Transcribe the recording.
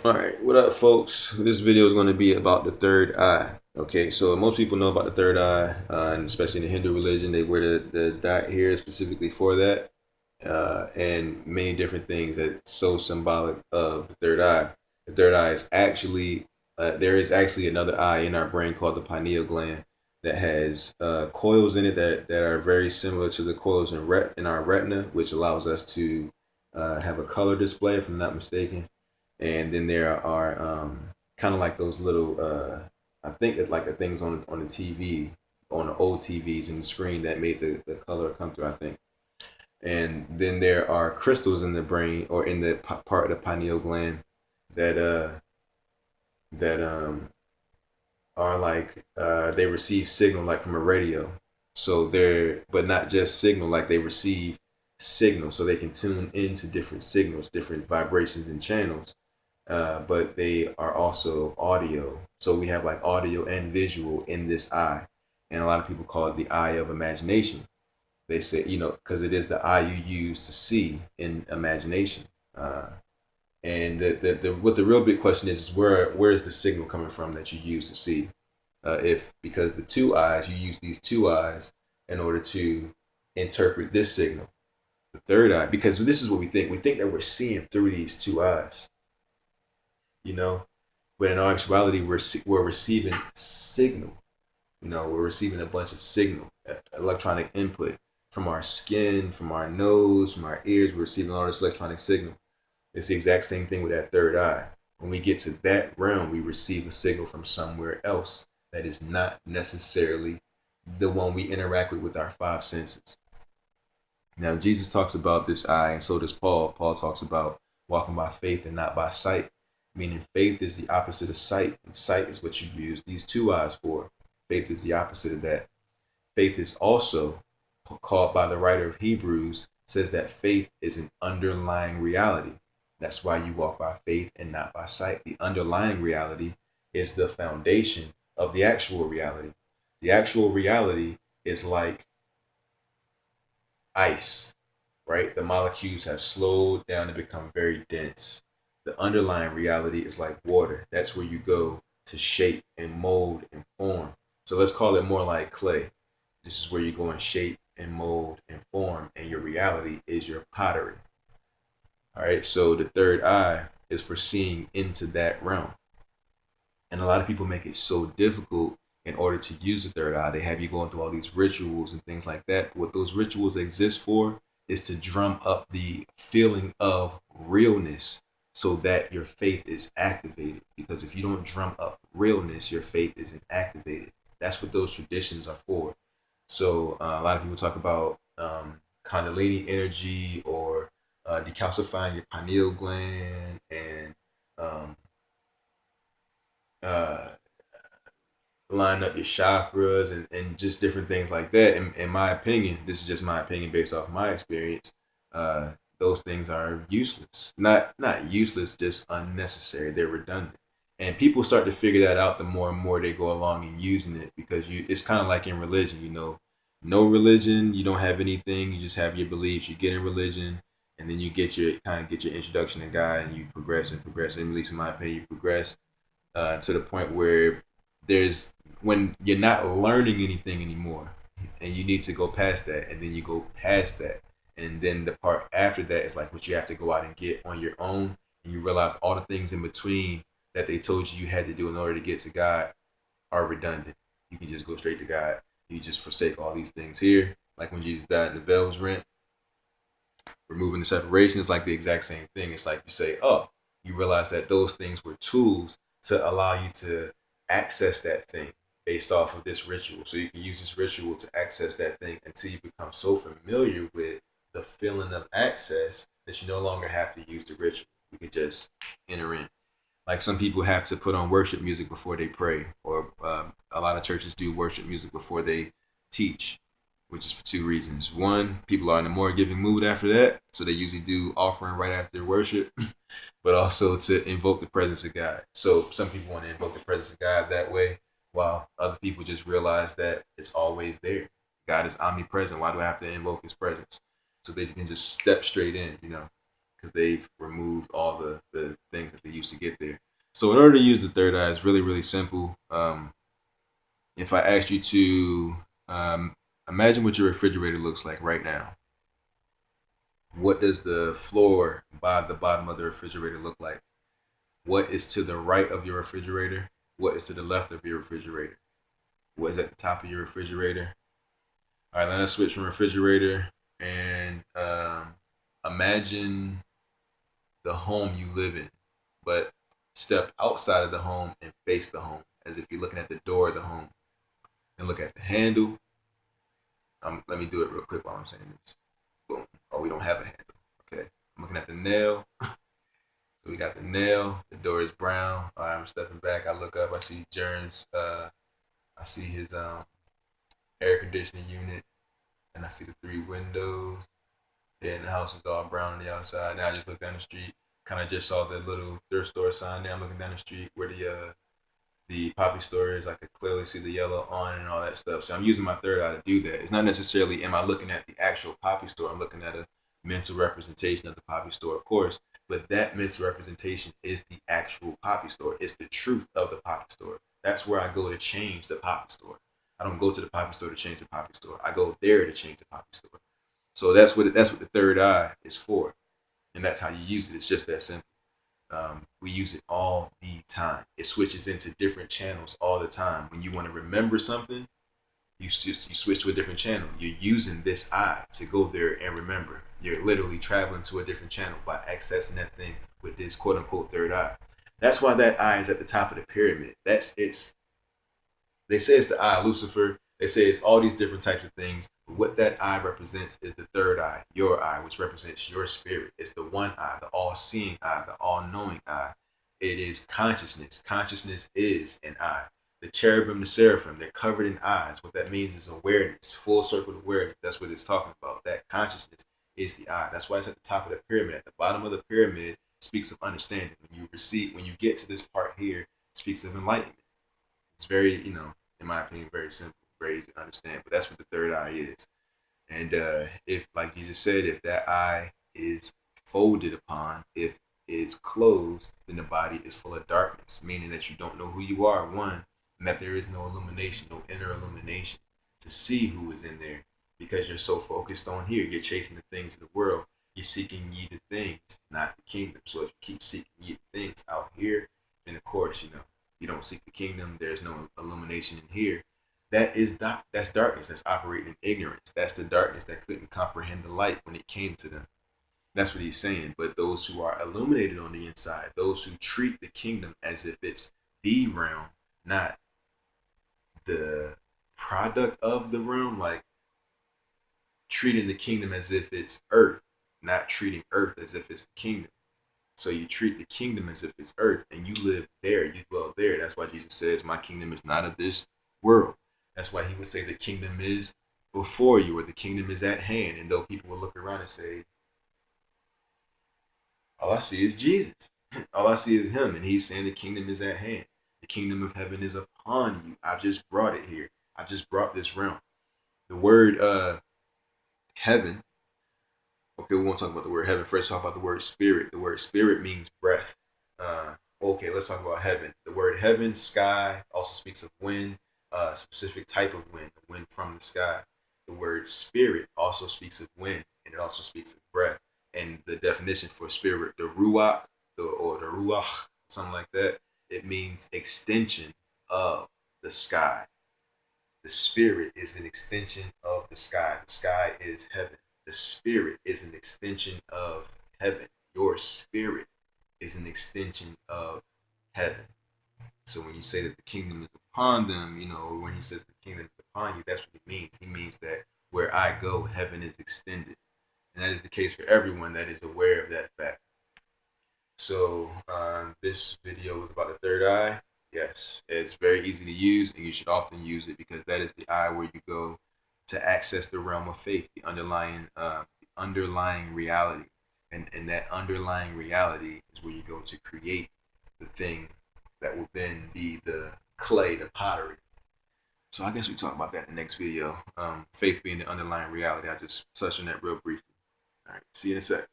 All right, what up, folks? This video is going to be about the third eye. Okay, so most people know about the third eye, and especially in the Hindu religion, they wear the dot here specifically for that, and many different things that's so symbolic of the third eye. The third eye is actually there is actually another eye in our brain called the pineal gland that has coils in it that are very similar to the coils in our retina, which allows us to have a color display, if I'm not mistaken. And then there are kind of like those little I think that like the things on the TV, on the old TVs in the screen that made the color come through, I think. And then there are crystals in the brain or in the part of the pineal gland that that are like they receive signal like from a radio. So they're but not just signal, like they receive signal so they can tune into different signals, different vibrations and channels, but they are also audio. So we have like audio and visual in this eye. And a lot of people call it the eye of imagination. They say, because it is the eye you use to see in imagination. And what the real big question is where is the signal coming from that you use to see? If because the two eyes, you use these two eyes in order to interpret this signal. The third eye, because this is what we think. We think that we're seeing through these two eyes, you know, but in our actuality, we're receiving signal. We're receiving a bunch of signal, electronic input from our skin, from our nose, from our ears. We're receiving all this electronic signal. It's the exact same thing with that third eye. When we get to that realm, we receive a signal from somewhere else that is not necessarily the one we interact with our five senses. Now, Jesus talks about this eye, and so does Paul. Paul talks about walking by faith and not by sight, meaning faith is the opposite of sight, and sight is what you use these two eyes for. Faith is the opposite of that. Faith is also called by the writer of Hebrews, says that faith is an underlying reality. That's why you walk by faith and not by sight. The underlying reality is the foundation of the actual reality. The actual reality is like ice, right? The molecules have slowed down and become very dense. The underlying reality is like water. That's where you go to shape and mold and form. So let's call it more like clay. This is where you go and shape and mold and form, and your reality is your pottery. All right. So the third eye is for seeing into that realm. And a lot of people make it so difficult in order to use the third eye. They have you going through all these rituals and things like that. What those rituals exist for is to drum up the feeling of realness so that your faith is activated. Because if you don't drum up realness, your faith isn't activated. That's what those traditions are for. So a lot of people talk about Kundalini energy or decalcifying your pineal gland and um, uh, line up your chakras and just different things like that. In my opinion, this is just my opinion based off my experience. Uh, those things are useless. Not useless, just unnecessary. They're redundant. And people start to figure that out the more and more they go along and using it because it's kind of like in religion, no religion, you don't have anything, you just have your beliefs. You get in religion and then you get your introduction to God and you progress and progress. And at least in my opinion, you progress to the point where there's when you're not learning anything anymore and you need to go past that and then you go past that and then the part after that is like what you have to go out and get on your own and you realize all the things in between that they told you had to do in order to get to God are redundant. You can just go straight to God. You just forsake all these things here, like when Jesus died and the veil was rent, removing the separation. Is like the exact same thing. It's like you say, oh, you realize that those things were tools to allow you to access that thing based off of this ritual. So you can use this ritual to access that thing until you become so familiar with the feeling of access that you no longer have to use the ritual. You can just enter in. Like some people have to put on worship music before they pray, or a lot of churches do worship music before they teach, which is for two reasons. One, people are in a more giving mood after that, so they usually do offering right after worship, but also to invoke the presence of God. So some people want to invoke the presence of God that way, while other people just realize that it's always there. God is omnipresent. Why do I have to invoke His presence? So they can just step straight in, because they've removed all the things that they used use to get there. So in order to use the third eye, it's really, really simple. If I asked you to imagine what your refrigerator looks like right now, what does the floor by the bottom of the refrigerator look like? What is to the right of your refrigerator? What is to the left of your refrigerator? What is at the top of your refrigerator? All right, let us switch from refrigerator and imagine the home you live in, but step outside of the home and face the home as if you're looking at the door of the home and look at the handle. Let me do it real quick while I'm saying this. Boom. Oh, we don't have a handle. Okay. I'm looking at the nail. So we got the nail. The door is brown. All right, I'm stepping back. I look up. I see Jern's. I see his air conditioning unit, and I see the 3 windows. Yeah, and the house is all brown on the outside. Now I just look down the street. Kind of just saw the little thrift store sign there. I'm looking down the street where the poppy store is. I could clearly see the yellow on and all that stuff. So I'm using my third eye to do that. It's not necessarily am I looking at the actual poppy store. I'm looking at a mental representation of the poppy store, of course. But that mental representation is the actual poppy store. It's the truth of the poppy store. That's where I go to change the poppy store. I don't go to the poppy store to change the poppy store. I go there to change the poppy store. So that's what the third eye is for, and that's how you use it. It's just that simple. We use it all the time. It switches into different channels all the time. When you want to remember something, you switch to a different channel. You're using this eye to go there and remember. You're literally traveling to a different channel by accessing that thing with this quote unquote third eye. That's why that eye is at the top of the pyramid. They say it's the eye of Lucifer. They say it's all these different types of things. But what that eye represents is the third eye, your eye, which represents your spirit. It's the one eye, the all-seeing eye, the all-knowing eye. It is consciousness. Consciousness is an eye. The cherubim, the seraphim, they're covered in eyes. What that means is awareness, full circle awareness. That's what it's talking about. That consciousness is the eye. That's why it's at the top of the pyramid. At the bottom of the pyramid speaks of understanding. When you get to this part here, it speaks of enlightenment. It's very, in my opinion, very simple, very easy to understand. But that's what the third eye is. And if, like Jesus said, if that eye is folded upon, if it's closed, then the body is full of darkness, meaning that you don't know who you are, one, and that there is no illumination, no inner illumination to see who is in there because you're so focused on here. You're chasing the things of the world. You're seeking ye the things, not the kingdom. So if you keep seeking ye the things out here, then of course, you don't seek the kingdom. There's no illumination in here. That's darkness. That's operating in ignorance. That's the darkness that couldn't comprehend the light when it came to them. That's what he's saying. But those who are illuminated on the inside, those who treat the kingdom as if it's the realm, not the product of the realm, like treating the kingdom as if it's earth, not treating earth as if it's the kingdom. So you treat the kingdom as if it's earth and you live there, you dwell there. That's why Jesus says, my kingdom is not of this world. That's why he would say the kingdom is before you, or the kingdom is at hand. And though people will look around and say, all I see is Jesus. All I see is him. And he's saying the kingdom is at hand. The kingdom of heaven is upon you. I've just brought it here. I just brought this realm. The word heaven. Okay, we won't talk about the word heaven. First, talk about the word spirit. The word spirit means breath. Okay, let's talk about heaven. The word heaven, sky, also speaks of wind, a specific type of wind, the wind from the sky. The word spirit also speaks of wind, and it also speaks of breath. And the definition for spirit, the ruach, or the ruach, something like that, it means extension of the sky. The spirit is an extension of the sky. The sky is heaven. The spirit is an extension of heaven. Your spirit is an extension of heaven. So when you say that the kingdom is upon them, when he says the kingdom is upon you, that's what he means. He means that where I go, heaven is extended. And that is the case for everyone that is aware of that fact. So this video was about the third eye. Yes, it's very easy to use, and you should often use it because that is the eye where you go to access the realm of faith, the underlying reality. And that underlying reality is where you go to create the thing that will then be the clay, the pottery. So I guess we talk about that in the next video. Faith being the underlying reality. I just touched on that real briefly. All right, see you in a sec.